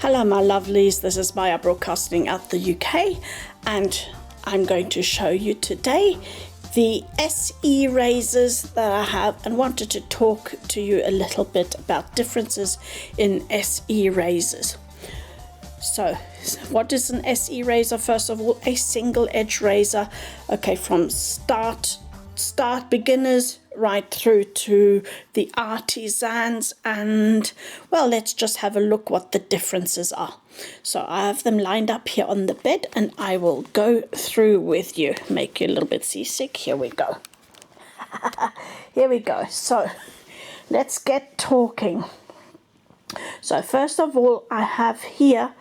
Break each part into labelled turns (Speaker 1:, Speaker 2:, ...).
Speaker 1: Hello my lovelies, this is Maya broadcasting out the UK, and I'm going to show you today the SE razors that I have, and wanted to talk to you a little bit about differences in SE razors. So what is an SE razor? First of all, a single edge razor, okay, from start beginners right through to the artisans. And well, let's just have a look what the differences are. So I have them lined up here on the bed, and I will go through with you, make you a little bit seasick. Here we go. Here we go. So let's get talking. So first of all, I have here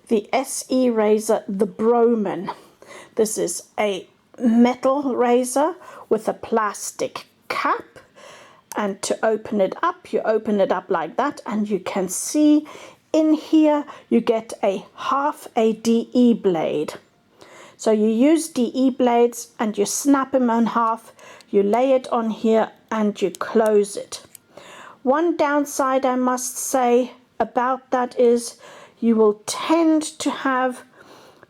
Speaker 1: the SE razor, the Broman. This is a metal razor with a plastic cap, and to open it up, you open it up like that, and you can see in here you get a half a DE blade. So you use DE blades and you snap them in half, you lay it on here and you close it. One downside I must say about that is you will tend to have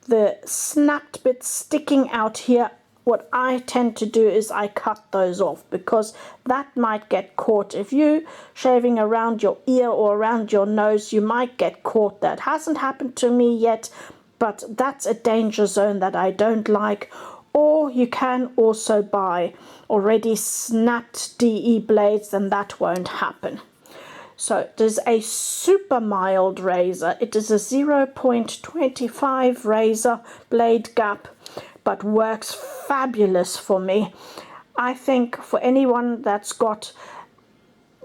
Speaker 1: the snapped bits sticking out here. What I tend to do is I cut those off, because that might get caught. If you shaving around your ear or around your nose, you might get caught. That hasn't happened to me yet, but that's a danger zone that I don't like. Or you can also buy already snapped DE blades, and that won't happen. So it is a super mild razor. It is a 0.25 razor blade gap, but works fabulous for me. I think for anyone that's got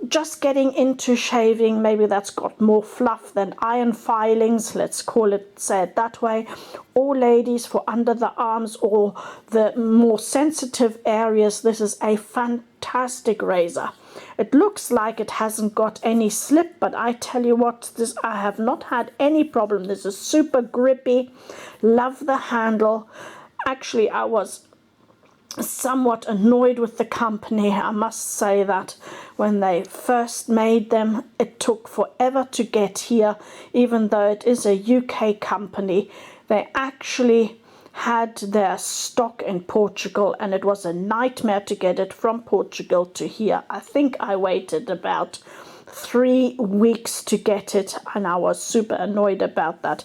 Speaker 1: just getting into shaving, maybe that's got more fluff than iron filings, let's call it, say it that way, or ladies for under the arms or the more sensitive areas, this is a fantastic razor. It looks like it hasn't got any slip, but I tell you what, this I have not had any problem. This is super grippy. Love the handle. Actually, I was somewhat annoyed with the company, I must say, that when they first made them, it took forever to get here. Even though it is a UK company, they actually had their stock in Portugal, and it was a nightmare to get it from Portugal to here. I think I waited about 3 weeks to get it, and I was super annoyed about that.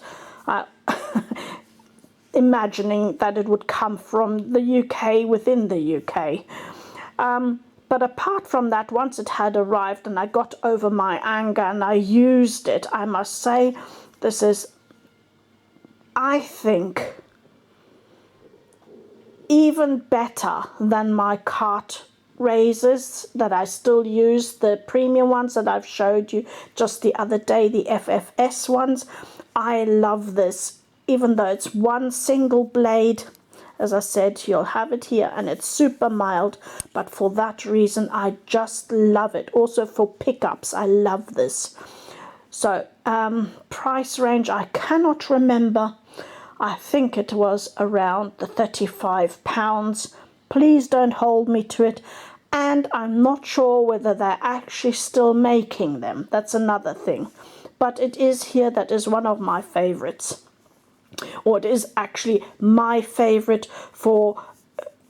Speaker 1: Imagining that it would come from the UK within the UK. But apart from that, once it had arrived and I got over my anger and I used it, I must say this is, I think, even better than my cart razors that I still use, the premium ones that I've showed you just the other day, the FFS ones. I love this. Even though it's one single blade, as I said, you'll have it here, and it's super mild, but for that reason I just love it. Also for pickups, I love this. So price range, I cannot remember. I think it was around the £35. Please don't hold me to it. And I'm not sure whether they're actually still making them. That's another thing. But it is here. That is one of my favorites. Or it is actually my favorite for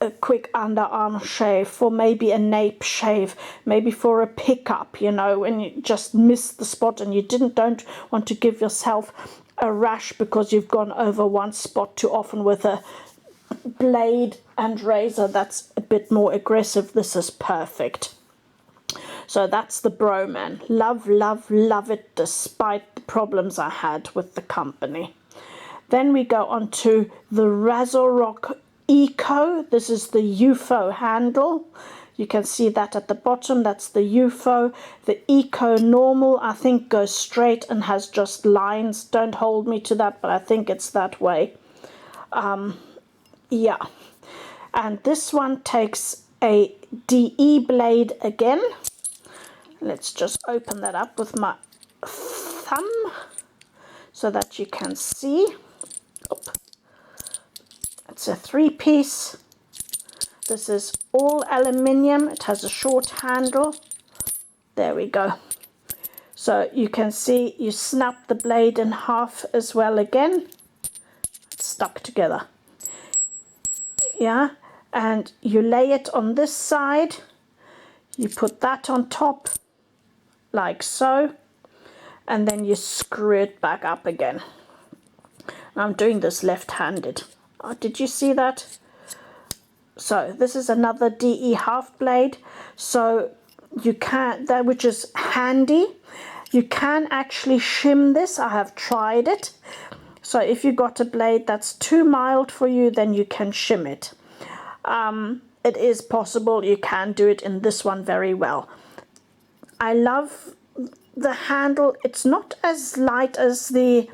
Speaker 1: a quick underarm shave, for maybe a nape shave, maybe for a pickup, you know, when you just miss the spot and you don't want to give yourself a rash because you've gone over one spot too often with a blade and razor that's a bit more aggressive. This is perfect. So that's the Broman. Love, love, love it, despite the problems I had with the company. Then we go on to the Razzle Eco. This is the UFO handle. You can see that at the bottom. That's the UFO. The Eco Normal, I think, goes straight and has just lines. Don't hold me to that, but I think it's that way. Yeah. And this one takes a DE blade again. Let's just open that up with my thumb so that you can see. It's a 3-piece. This is all aluminium. It has a short handle. There we go. So So you can see you snap the blade in half as well again. It's stuck together. Yeah, and you lay it on this side. You put that on top, like so, and then you screw it back up again. I'm doing this left-handed. Oh, did you see that? So this is another DE half blade. So you can, that which is handy, you can actually shim this. I have tried it. So if you got a blade that's too mild for you, then you can shim it. It is possible. You can do it in this one very well. I love the handle. It's not as light as the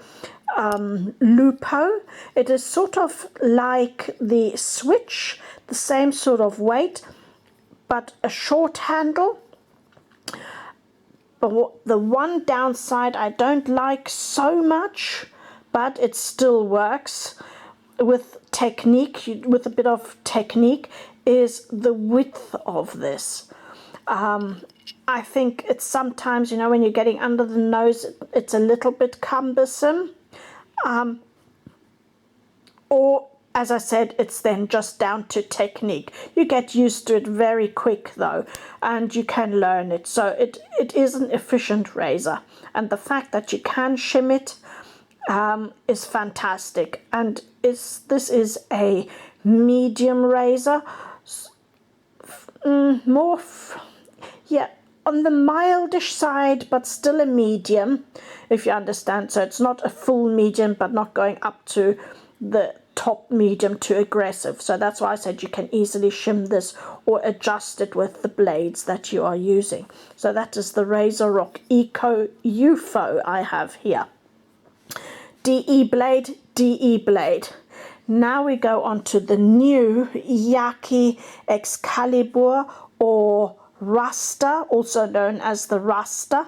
Speaker 1: Lupo. It is sort of like the Switch, the same sort of weight, but a short handle. But the one downside I don't like so much, but it still works with technique, with a bit of technique, is the width of this. I think it's sometimes, you know, when you're getting under the nose, it's a little bit cumbersome. Or, as I said, it's then just down to technique. You get used to it very quick, though, and you can learn it. So it is an efficient razor. And the fact that you can shim it is fantastic. And this is a medium razor. Yeah, on the mildish side, but still a medium, if you understand. So it's not a full medium, but not going up to the top medium too aggressive. So that's why I said you can easily shim this or adjust it with the blades that you are using. So that is the Razor Rock Eco UFO I have here. DE blade, DE blade. Now we go on to the new Yaqi Excalibur, or Rasta, also known as the Rasta.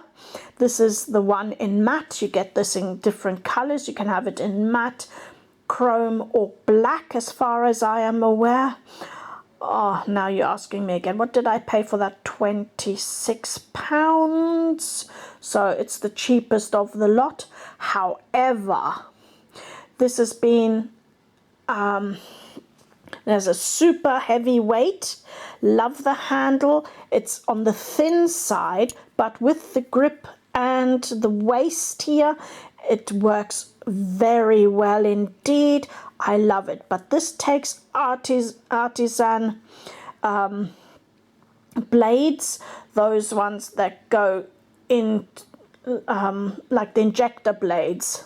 Speaker 1: This is the one in matte. You get this in different colors. You can have it in matte, chrome, or black, as far as I am aware. Oh, now you're asking me again, what did I pay for that? £26. So it's the cheapest of the lot. However, this has been there's a super heavy weight. Love the handle. It's on the thin side, but with the grip and the waist here, it works very well indeed. I love it. But this takes artisan blades, those ones that go in like the injector blades.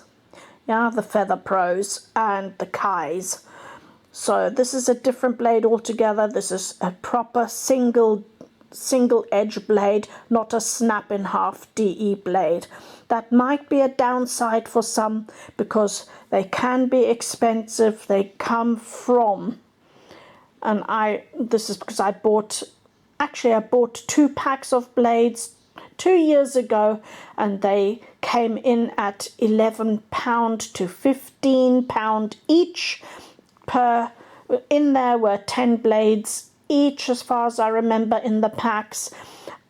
Speaker 1: Yeah, the Feather Pros and the Kais. So this is a different blade altogether. This is a proper single edge blade, not a snap in half DE blade. That might be a downside for some because they can be expensive. They come from, and this is because I bought 2 packs of blades 2 years ago, and they came in at £11 to £15 each. In there were 10 blades each, as far as I remember, in the packs,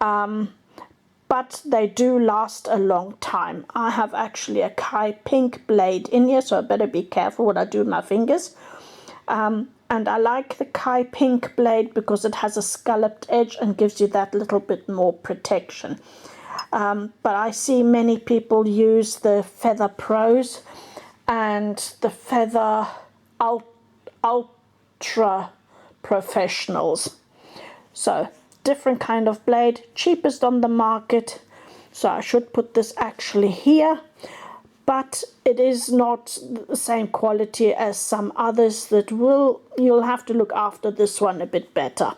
Speaker 1: but they do last a long time. I have actually a Kai pink blade in here, so I better be careful what I do with my fingers. And I like the Kai pink blade because it has a scalloped edge and gives you that little bit more protection. But I see many people use the Feather Pros and the Feather Ultra Professionals. So different kind of blade, cheapest on the market. So I should put this actually here, but it is not the same quality as some others that you'll have to look after this one a bit better.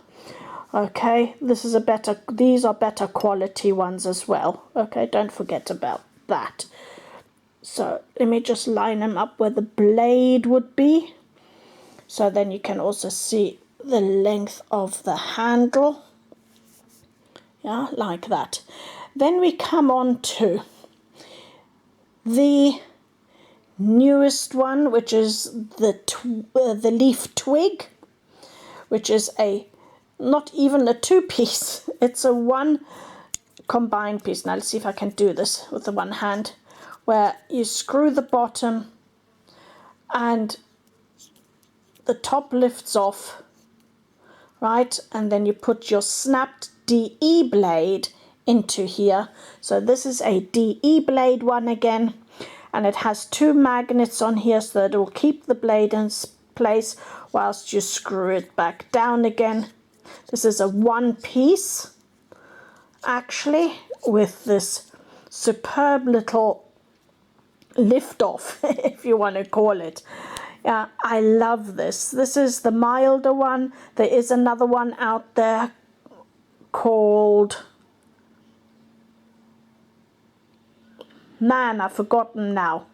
Speaker 1: Okay, these are better quality ones as well. Okay, don't forget about that. So let me just line them up where the blade would be. So then you can also see the length of the handle. Yeah, like that. Then we come on to the newest one, which is the Leaf Twig, which is not even a 2-piece. It's a 1 combined piece. Now let's see if I can do this with the one hand, where you screw the bottom and the top lifts off, right, and then you put your snapped DE blade into here. So this is a DE blade one again, and it has 2 magnets on here so that it will keep the blade in place whilst you screw it back down again. This is a one piece actually, with this superb little lift off if you want to call it. Yeah, I love this. This is the milder one. There is another one out there called, man, I've forgotten now.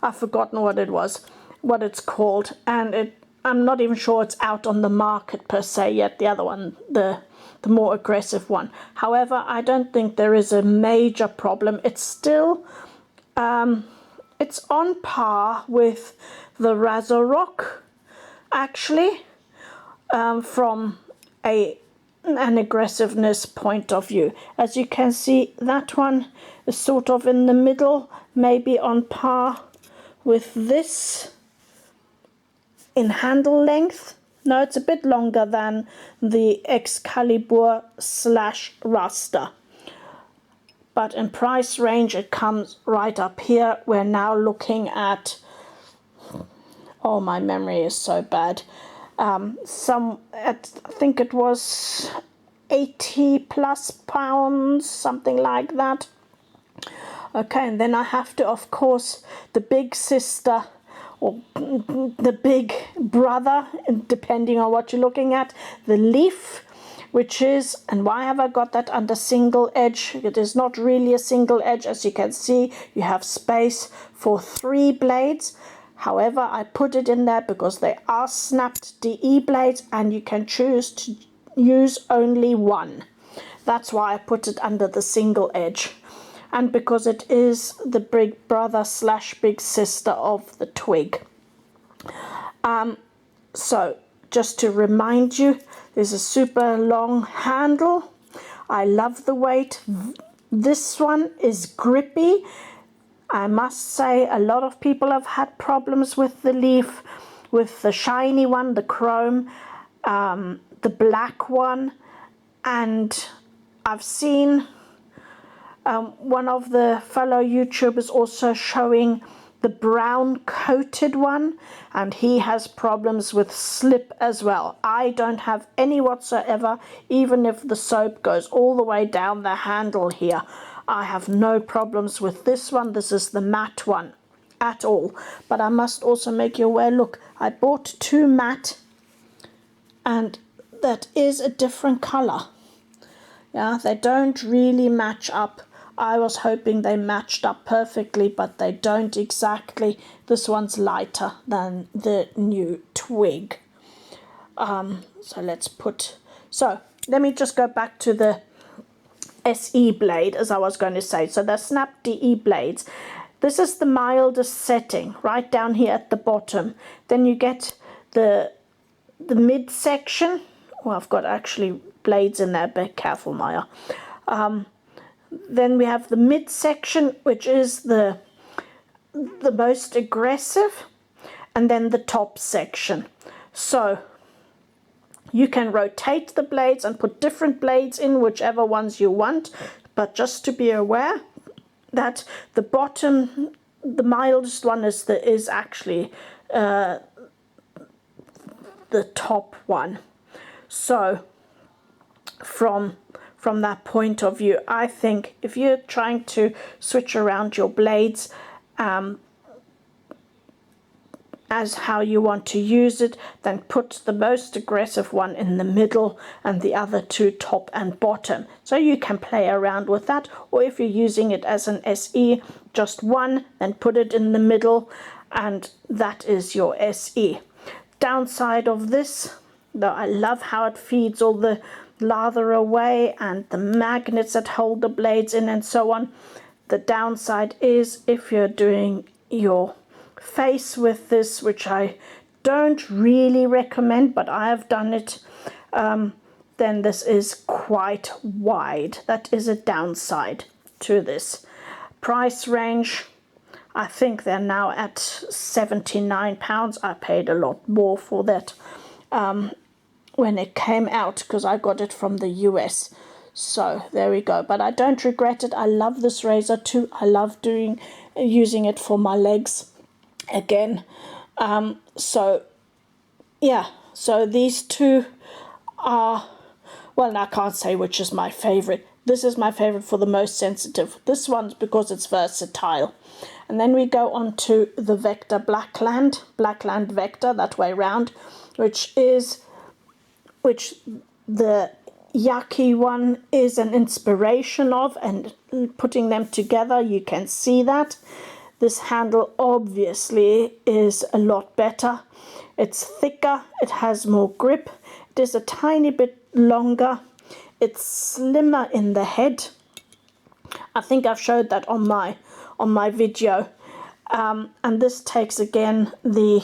Speaker 1: I've forgotten what it was, what it's called, and I'm not even sure it's out on the market per se yet, the other one, the more aggressive one. However, I don't think there is a major problem. It's still, it's on par with the Razzle Rock, actually, from an aggressiveness point of view. As you can see, that one is sort of in the middle, maybe on par with this in handle length. No, it's a bit longer than the Excalibur / Raster. But in price range, it comes right up here. We're now looking at, oh, my memory is so bad. I think it was 80 plus pounds, something like that. Okay, and then I have to, of course, the big sister, or the big brother, depending on what you're looking at, the leaf, which is, and why have I got that under single edge? It is not really a single edge. As you can see, you have space for 3 blades. However, I put it in there because they are snapped DE blades and you can choose to use only one. That's why I put it under the single edge. And because it is the big brother / big sister of the Twig. So just to remind you, there's a super long handle. I love the weight. This one is grippy. I must say a lot of people have had problems with the leaf, with the shiny one, the chrome, the black one, and I've seen one of the fellow YouTubers also showing the brown coated one, and he has problems with slip as well. I don't have any whatsoever, even if the soap goes all the way down the handle here. I have no problems with this one. This is the matte one at all. But I must also make you aware, look, I bought 2 matte, and that is a different color. Yeah, they don't really match up. I was hoping they matched up perfectly, but they don't exactly. This one's lighter than the new Twig. So let me just go back to the SE blade, as I was going to say. So they're snap DE blades. This is the mildest setting, right down here at the bottom. Then you get the mid section. Well, I've got actually blades in there, be careful, Maya. Then we have the mid section, which is the most aggressive, and then the top section. So you can rotate the blades and put different blades in, whichever ones you want, but just to be aware that the bottom, the mildest one is actually the top one. So from that point of view, I think if you're trying to switch around your blades as how you want to use it, then put the most aggressive one in the middle and the other 2 top and bottom. So you can play around with that, or if you're using it as an SE, just one, then put it in the middle, and that is your SE. Downside of this, though, I love how it feeds all the lather away and the magnets that hold the blades in and so on. The downside is if you're doing your face with this, which I don't really recommend, but I have done it, then this is quite wide. That is a downside to this. Price range, I think they're now at £79. I paid a lot more for that when it came out, because I got it from the US. So there we go. But I don't regret it. I love this razor too. I love using it for my legs again. So yeah, so these two are, well, I can't say which is my favorite. This is my favorite for the most sensitive. This one's because it's versatile. And then we go on to the Vector Blackland Vector, that way round, which the Yaqi one is an inspiration of, and putting them together you can see that. This handle obviously is a lot better. It's thicker, it has more grip, it is a tiny bit longer, it's slimmer in the head. I think I've showed that on my video. And this takes again the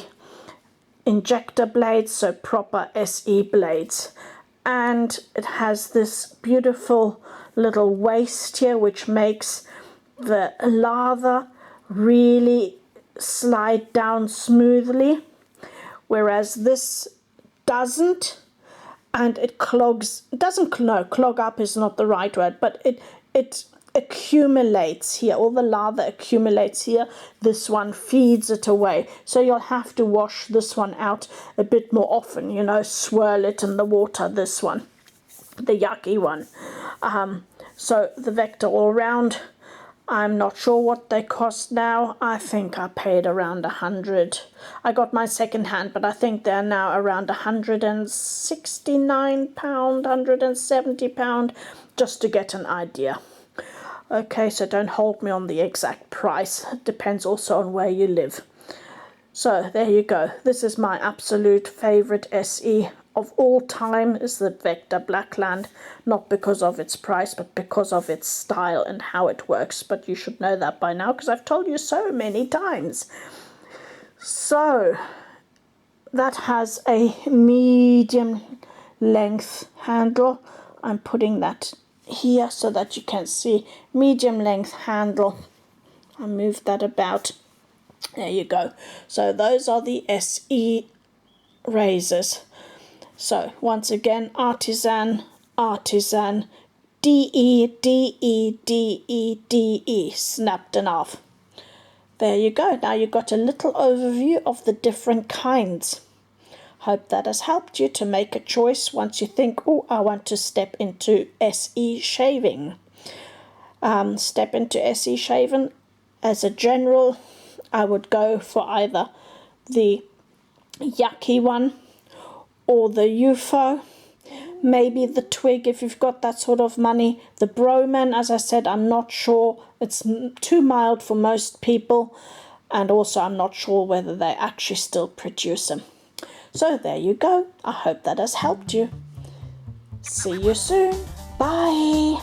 Speaker 1: injector blades, so proper SE blades. And it has this beautiful little waist here, which makes the lather really slide down smoothly, whereas this doesn't, and it clogs. Clog up is not the right word, but it accumulates here. All the lather accumulates here. This one feeds it away, so you'll have to wash this one out a bit more often, you know, swirl it in the water. This one, the Yaqi one. So the Vector all round, I'm not sure what they cost now. I think I paid around 100. I got my second hand, but I think they're now around £169, £170, just to get an idea. Okay, so don't hold me on the exact price. It depends also on where you live. So there you go. This is my absolute favorite SE of all time, is the Vector Blackland. Not because of its price, but because of its style and how it works. But you should know that by now, because I've told you so many times. So that has a medium length handle. I'm putting that here so that you can see. Medium length handle. I'll move that about. There you go. So those are the SE razors. So once again, Artisan, Artisan, DE, DE, DE, DE, snapped in half. There you go. Now you've got a little overview of the different kinds. Hope that has helped you to make a choice once you think, oh, I want to step into SE shaving. Step into SE shaving. As a general, I would go for either the Yaqi one or the UFO, maybe the Twig if you've got that sort of money. The Broman, as I said, I'm not sure. It's too mild for most people, and also I'm not sure whether they actually still produce them. So there you go. I hope that has helped you. See you soon. Bye.